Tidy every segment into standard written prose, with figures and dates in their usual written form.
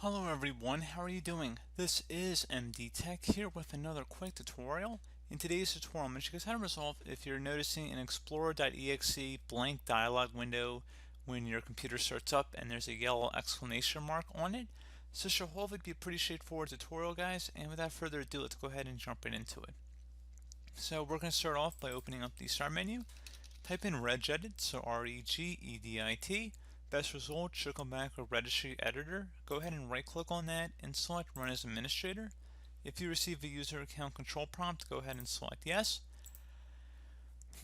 Hello everyone, how are you doing? This is MD Tech here with another quick tutorial. In today's tutorial, I'm going to show you guys how to resolve if you're noticing an Explorer.exe blank dialog window when your computer starts up and there's a yellow exclamation mark on it. So this should hopefully be a pretty straightforward tutorial, guys, and without further ado, let's go ahead and jump right into it. So we're going to start off by opening up the Start menu. Type in regedit, so regedit. Best result should come back with Registry Editor. Go ahead and right click on that and select Run as Administrator. If you receive a user account control prompt, go ahead and select Yes.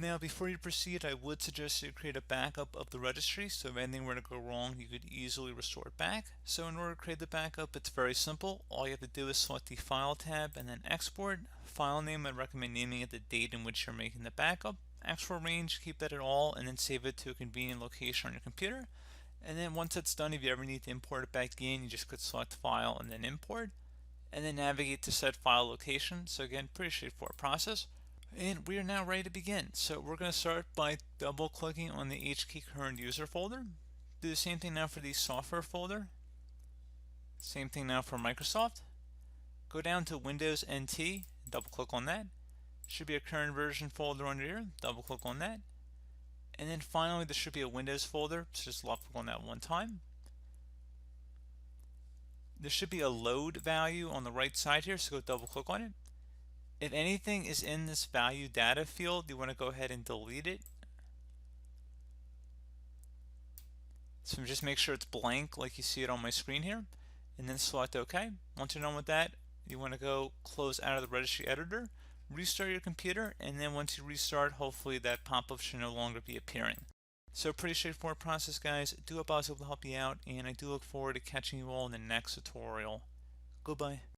Now before you proceed, I would suggest you create a backup of the registry, so if anything were to go wrong, you could easily restore it back. So in order to create the backup, it's very simple. All you have to do is select the File tab and then Export. File name, I'd recommend naming it the date in which you're making the backup. Export range, keep that at all, and then save it to a convenient location on your computer. And then once that's done, if you ever need to import it back in, you just could select File and then Import, and then navigate to set file location. So again, pretty straightforward process. And we are now ready to begin. So we're going to start by double clicking on the HKey current user folder. Do the same thing now for the software folder. Same thing now for Microsoft. Go down to Windows NT, double click on that. Should be a current version folder under here, double click on that. And then finally there should be a Windows folder, so just left click on that one time. There should be a load value on the right side here, so go double click on it. If anything is in this value data field, you want to go ahead and delete it. So just make sure it's blank like you see it on my screen here, and then select OK. Once you're done with that, you want to go close out of the registry editor, restart your computer, and then once you restart, hopefully that pop-up should no longer be appearing. So pretty straightforward process, guys. I do hope I was able to help you out, and I do look forward to catching you all in the next tutorial. Goodbye.